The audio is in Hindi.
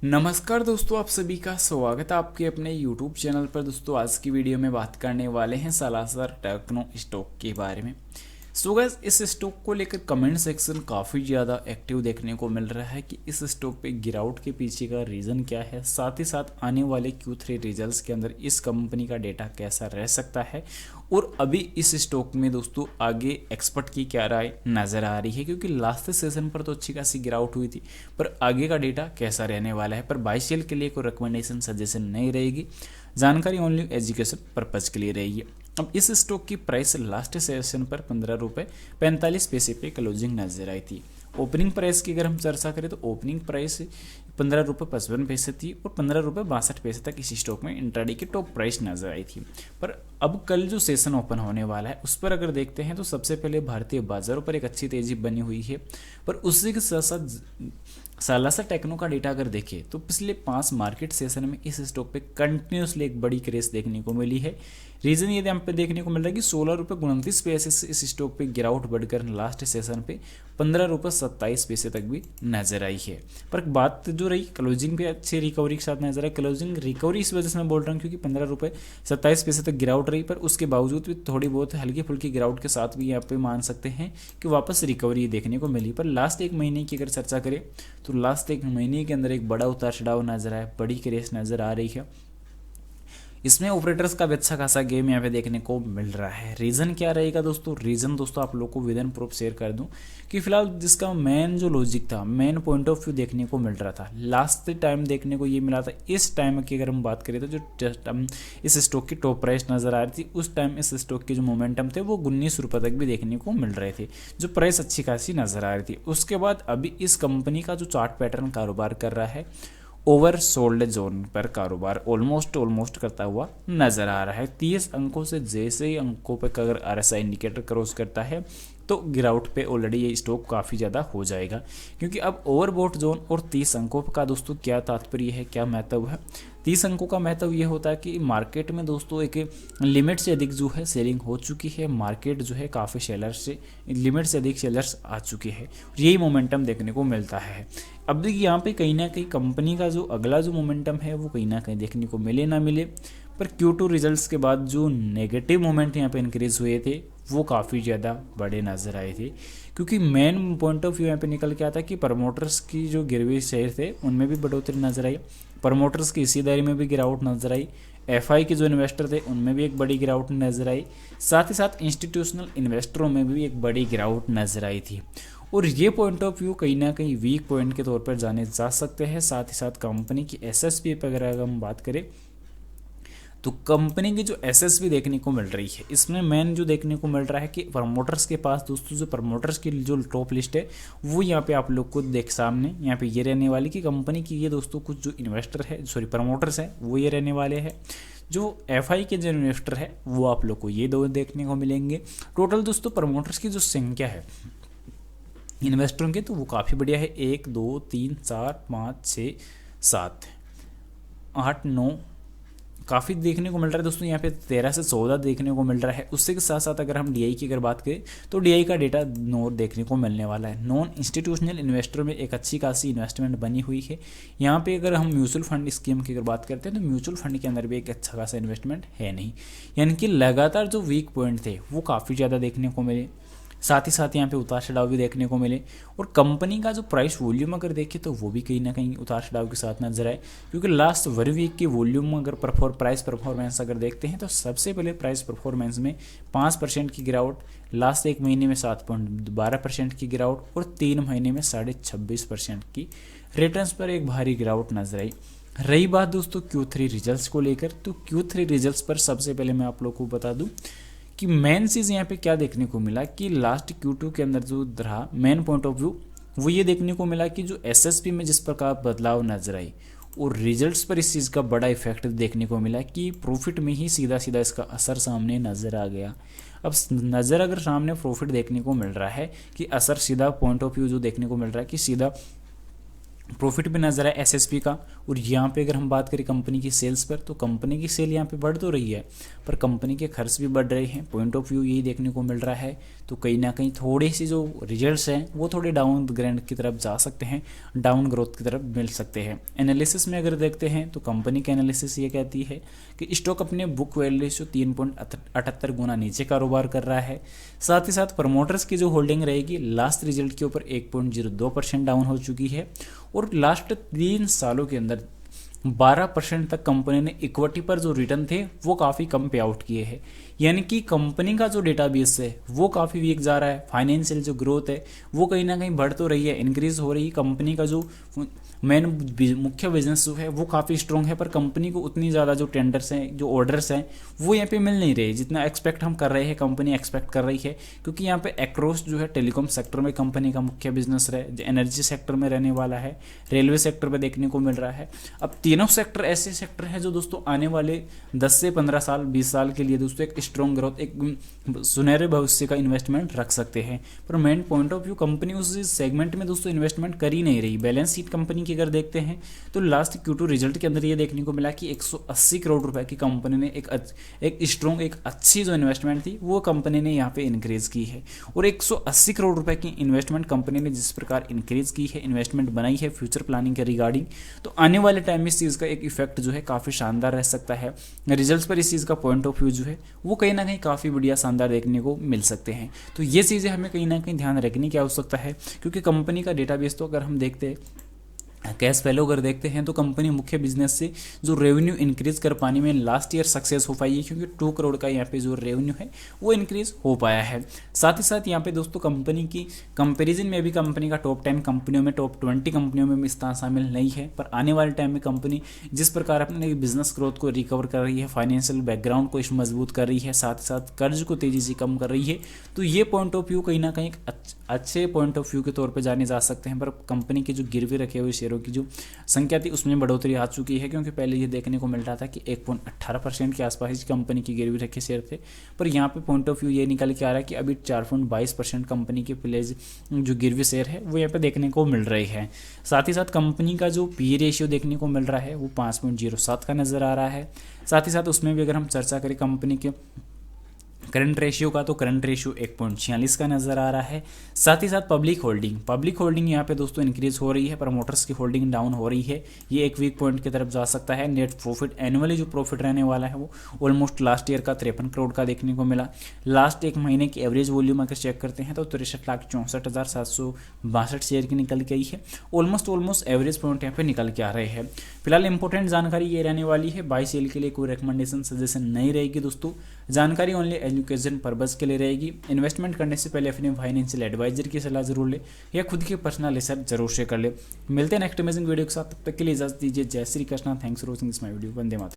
नमस्कार दोस्तों, आप सभी का स्वागत है आपके अपने YouTube चैनल पर। दोस्तों आज की वीडियो में बात करने वाले हैं सालासर टेक्नो स्टॉक के बारे में। सो गाइस, इस स्टॉक को लेकर कमेंट सेक्शन काफ़ी ज़्यादा एक्टिव देखने को मिल रहा है कि इस स्टॉक पे गिरावट के पीछे का रीज़न क्या है, साथ ही साथ आने वाले Q3 रिजल्ट्स के अंदर इस कंपनी का डेटा कैसा रह सकता है और अभी इस स्टॉक में दोस्तों आगे एक्सपर्ट की क्या राय नज़र आ रही है, क्योंकि लास्ट सेशन पर तो अच्छी खासी गिरावट हुई थी, पर आगे का डेटा कैसा रहने वाला है। पर बाय सेल के लिए कोई रिकमेंडेशन सजेशन नहीं रहेगी, जानकारी ओनली एजुकेशन पर्पज़ के लिए रहेगी। अब इस स्टॉक की प्राइस लास्ट सेशन पर 15 रुपये 45 पैसे पे क्लोजिंग नजर आई थी। ओपनिंग प्राइस की अगर हम चर्चा करें तो ओपनिंग प्राइस 15 रुपये 55 पैसे थी और 15 रुपये 62 पैसे तक इस स्टॉक में इंट्राडे की टॉप प्राइस नजर आई थी। पर अब कल जो सेशन ओपन होने वाला है उस पर अगर देखते हैं तो सबसे पहले भारतीय बाजारों पर एक अच्छी तेजी बनी हुई है, पर उसी के साथ साथ सालासर टेक्नो का डेटा अगर देखें तो पिछले 5 मार्केट सेशन में इस स्टॉक पे कंटिन्यूसली एक बड़ी क्रेज देखने को मिली है। रीजन ये यहाँ पे देखने को मिल रहा है कि 16 रुपये 29 पैसे से इस स्टॉक पे गिरावट बढ़कर लास्ट सेशन पे 15 रुपये 27 पैसे तक भी नजर आई है। पर बात जो रही क्लोजिंग पे अच्छी रिकवरी के साथ नजर आई। क्लोजिंग रिकवरी इस वजह से मैं बोल रहा हूँ क्योंकि 15 रुपये 27 पैसे तक गिरावट रही, पर उसके बावजूद भी थोड़ी बहुत हल्की फुल्की गिरावट के साथ भी यहाँ पे मान सकते हैं कि वापस रिकवरी देखने को मिली। पर लास्ट एक महीने की अगर चर्चा करें तो लास्ट एक महीने के अंदर एक बड़ा उतार चढ़ाव नजर आया, बड़ी क्रेज नजर आ रही है। इसमें ऑपरेटर्स का भी अच्छा खासा गेम यहाँ पे देखने को मिल रहा है। रीज़न क्या रहेगा दोस्तों? रीज़न दोस्तों आप लोग को विद इन प्रूफ शेयर कर दूं कि फिलहाल जिसका मेन जो लॉजिक था, मेन पॉइंट ऑफ व्यू देखने को मिल रहा था, लास्ट टाइम देखने को ये मिला था। इस टाइम की अगर हम बात करें तो जो इस स्टॉक की टॉप प्राइस नज़र आ रही थी, उस टाइम इस स्टॉक के जो मोमेंटम थे वो 19 रुपये तक भी देखने को मिल रहे थे, जो प्राइस अच्छी खासी नज़र आ रही थी। उसके बाद अभी इस कंपनी का जो चार्ट पैटर्न कारोबार कर रहा है, ओवर सोल्ड जोन पर कारोबार ऑलमोस्ट करता हुआ नजर आ रहा है। 30 अंकों से जैसे ही अंकों पर अगर RSI इंडिकेटर क्रॉस करता है तो गिरावट पे ऑलरेडी ये स्टॉक काफ़ी ज़्यादा हो जाएगा, क्योंकि अब ओवरबॉट जोन और 30 अंकों का दोस्तों क्या तात्पर्य है, क्या महत्व है? 30 अंकों का महत्व ये होता है कि मार्केट में दोस्तों एक लिमिट से अधिक जो है सेलिंग हो चुकी है, मार्केट जो है काफ़ी सेलर्स से लिमिट से अधिक सेलर्स आ चुके हैं, यही मोमेंटम देखने को मिलता है। अब देखिए यहाँ पे कहीं ना कहीं कंपनी का जो अगला जो मोमेंटम है वो कहीं ना कहीं देखने को मिले ना मिले, पर Q2 रिजल्ट्स के बाद जो नेगेटिव मोमेंट यहाँ पे इंक्रीज हुए थे वो काफ़ी ज़्यादा बड़े नज़र आए थे, क्योंकि मेन पॉइंट ऑफ व्यू यहाँ पे निकल के आता कि प्रमोटर्स की जो गिरवी शेयर थे उनमें भी बढ़ोतरी नजर आई, प्रमोटर्स की हिस्सेदारी में भी गिरावट नजर आई, FI के जो इन्वेस्टर थे उनमें भी एक बड़ी गिरावट नजर आई, साथ ही साथ इंस्टीट्यूशनल इन्वेस्टरों में भी एक बड़ी गिरावट नजर आई थी। और ये पॉइंट ऑफ व्यू कहीं ना कहीं वीक पॉइंट के तौर पर जाने जा सकते हैं। साथ ही साथ कंपनी की SSP पर अगर हम बात करें तो कंपनी की जो SSP देखने को मिल रही है, इसमें मेन जो देखने को मिल रहा है कि प्रमोटर्स के पास दोस्तों जो प्रमोटर्स की जो टॉप लिस्ट है वो यहाँ पे आप लोग को देख सामने यहाँ पे ये रहने वाली कि कंपनी की ये दोस्तों कुछ जो इन्वेस्टर है, सॉरी प्रमोटर्स हैं, वो ये रहने वाले हैं। जो FI के जो इन्वेस्टर है वो आप लोग को ये दो देखने को मिलेंगे। टोटल दोस्तों प्रमोटर्स की जो संख्या है इन्वेस्टरों के तो वो काफ़ी बढ़िया है, 1 2 3 4 5 6 7 8 9 काफ़ी देखने को मिल रहा है दोस्तों। यहाँ पे 13 से 14 देखने को मिल रहा है। उससे के साथ साथ अगर हम DI की अगर बात करें तो DI का डेटा देखने को मिलने वाला है। नॉन इंस्टीट्यूशनल इन्वेस्टर में एक अच्छी खासी इन्वेस्टमेंट बनी हुई है। यहाँ पे अगर हम म्यूचुअल फंड स्कीम की अगर बात करते हैं तो म्यूचुअल फंड के अंदर भी एक अच्छा खासा इन्वेस्टमेंट है नहीं, यानी कि लगातार जो वीक पॉइंट थे वो काफ़ी ज़्यादा देखने को मिले, साथ ही साथ यहाँ पे उतार चढ़ाव भी देखने को मिले। और कंपनी का जो प्राइस वॉल्यूम अगर देखें तो वो भी कहीं ना कहीं उतार चढ़ाव के साथ नजर आए, क्योंकि लास्ट 1 वीक की वॉल्यूम अगर प्राइस परफॉर्मेंस अगर देखते हैं तो सबसे पहले प्राइस परफॉर्मेंस में 5% की गिरावट, लास्ट एक महीने में 7.12% की गिरावट और 3 महीने में 26.5% की रिटर्न्स पर एक भारी गिरावट नजर आई। रही बात दोस्तों Q3 रिजल्ट्स को लेकर, तो Q3 रिजल्ट्स पर सबसे पहले मैं आप लोग को बता दूं कि मेन चीज़ यहाँ पे क्या देखने को मिला कि लास्ट Q2 के अंदर जो रहा मेन पॉइंट ऑफ व्यू वो ये देखने को मिला कि जो SSP में जिस प्रकार बदलाव नजर आई और रिजल्ट्स पर इस चीज़ का बड़ा इफेक्ट देखने को मिला कि प्रॉफिट में ही सीधा सीधा इसका असर सामने नजर आ गया। अब नज़र अगर सामने प्रॉफिट देखने को मिल रहा है कि असर सीधा पॉइंट ऑफ व्यू जो देखने को मिल रहा है कि सीधा प्रॉफिट भी नजर है एसएसपी का। और यहाँ पे अगर हम बात करें कंपनी की सेल्स पर, तो कंपनी की सेल यहाँ पे बढ़ तो रही है, पर कंपनी के खर्च भी बढ़ रहे हैं। पॉइंट ऑफ व्यू यही देखने को मिल रहा है। तो कहीं ना कहीं थोड़ी सी जो रिजल्ट्स हैं वो थोड़े डाउन ग्रेड की तरफ जा सकते हैं, डाउन ग्रोथ की तरफ मिल सकते हैं। एनालिसिस में अगर देखते हैं तो कंपनी की एनालिसिस ये कहती है कि स्टॉक अपने बुक वैल्यू से 3.78 गुना नीचे कारोबार कर रहा है। साथ ही साथ प्रमोटर्स की जो होल्डिंग रहेगी लास्ट रिजल्ट के ऊपर 1.02% डाउन हो चुकी है। और लास्ट 3 सालों के अंदर 12% तक कंपनी ने इक्विटी पर जो रिटर्न थे वो काफ़ी कम पे आउट किए हैं। यानी कि कंपनी का जो डेटाबेस है वो काफ़ी वीक जा रहा है। फाइनेंशियल जो ग्रोथ है वो कहीं ना कहीं बढ़ तो रही है, इंक्रीज हो रही है। कंपनी का जो मेन मुख्य बिजनेस जो है वो काफ़ी स्ट्रॉन्ग है, पर कंपनी को उतनी ज़्यादा जो टेंडर्स हैं, जो ऑर्डर्स हैं, वो यहाँ पे मिल नहीं रहे जितना एक्सपेक्ट हम कर रहे हैं, कंपनी एक्सपेक्ट कर रही है। क्योंकि यहाँ पे एक्रोस जो है टेलीकॉम सेक्टर में कंपनी का मुख्य बिजनेस है, एनर्जी सेक्टर में रहने वाला है, रेलवे सेक्टर में देखने को मिल रहा है। अब तीनों सेक्टर ऐसे सेक्टर हैं जो दोस्तों आने वाले 10 से 15 साल 20 साल के लिए दोस्तों एक स्ट्रॉन्ग ग्रोथ, एक सुनहरे भविष्य का इन्वेस्टमेंट रख सकते हैं। पर main point of view company उस सेगमेंट में दोस्तों इन्वेस्टमेंट कर ही नहीं रही। बैलेंस शीट कंपनी की अगर देखते हैं तो लास्ट Q2 रिजल्ट के अंदर ये देखने को मिला कि 180 करोड़ रुपए की कंपनी ने एक स्ट्रॉन्ग, एक अच्छी जो इन्वेस्टमेंट थी वो कंपनी ने यहाँ पे इंक्रीज की है। और 180 करोड़ रुपए की इन्वेस्टमेंट कंपनी ने जिस प्रकार इंक्रीज की है, इन्वेस्टमेंट बनाई है फ्यूचर प्लानिंग के रिगार्डिंग, तो आने वाले टाइम में इस चीज़ का एक इफेक्ट जो है काफ़ी शानदार रह सकता है। रिजल्ट्स पर इस चीज़ का पॉइंट ऑफ व्यू जो है वो कहीं ना कहीं काफ़ी बढ़िया शानदार देखने को मिल सकते हैं। तो ये चीज़ें हमें कहीं ना कहीं ध्यान रखने की आवश्यकता है, क्योंकि कंपनी का डेटाबेस तो अगर हम देखते हैं, कैश वैल्यू अगर देखते हैं तो कंपनी मुख्य बिजनेस से जो रेवेन्यू इंक्रीज कर पाने में लास्ट ईयर सक्सेस हो पाई है, क्योंकि 2 करोड़ का यहाँ पे जो रेवेन्यू है वो इंक्रीज हो पाया है। साथ ही साथ यहाँ पे दोस्तों कंपनी की कंपैरिजन में भी कंपनी का टॉप 10 कंपनियों में, टॉप 20 कंपनियों में स्थान शामिल नहीं है। पर आने वाले टाइम में कंपनी जिस प्रकार अपने बिजनेस ग्रोथ को रिकवर कर रही है, फाइनेंशियल बैकग्राउंड को मजबूत कर रही है, साथ ही साथ कर्ज को तेजी से कम कर रही है, तो ये पॉइंट ऑफ व्यू कहीं ना कहीं अच्छे पॉइंट ऑफ व्यू के तौर पर जाने जा सकते हैं। पर कंपनी के जो गिरवी रखे हुए शेयरों की जो संख्या थी उसमें बढ़ोतरी आ चुकी है, क्योंकि पहले ये देखने को मिल रहा था कि 1.18% के आसपास ही कंपनी की गिरवी रखे शेयर थे। पर यहाँ पे पॉइंट ऑफ व्यू ये निकल के आ रहा है कि अभी 4.22% कंपनी के प्लेज जो गिरवी शेयर है वो यहाँ पे देखने को मिल रही है। साथ ही साथ कंपनी का जो पी रेशियो देखने को मिल रहा है वो 5.07 का नजर आ रहा है। साथ ही साथ उसमें भी अगर हम चर्चा करें कंपनी के करंट रेशियो का, तो करंट रेशियो 1.46 का नजर आ रहा है। साथ ही साथ पब्लिक होल्डिंग यहाँ पे दोस्तों इंक्रीज हो रही है, प्रमोटर्स की होल्डिंग डाउन हो रही है, ये एक वीक पॉइंट की तरफ जा सकता है। नेट प्रॉफिट एनुअली जो प्रॉफिट रहने वाला है वो ऑलमोस्ट लास्ट ईयर का 53 करोड़ का देखने को मिला। लास्ट एक महीने की एवरेज वॉल्यूम अगर चेक करते हैं तो 63,64,762 शेयर की निकल के आई है। ऑलमोस्ट एवरेज पॉइंट यहाँ पे निकल के आ रहे हैं। फिलहाल इंपॉर्टेंट जानकारी ये रहने वाली है, बाई सेल के लिए कोई रिकमेंडेशन सजेशन नहीं रहेगी दोस्तों, जानकारी ओनली एजुकेशन पर्पज के लिए रहेगी। इन्वेस्टमेंट करने से पहले अपने फाइनेंशियल एडवाइजर की सलाह जरूर ले या खुद की पर्सनल रिसर्च जरूर से कर ले। मिलते हैं नेक्स्ट अमेजिंग वीडियो के साथ, तब तक के लिए इजाजत दीजिए। जय Shri Krishna, thanks for watching this my video. Vande Mataram.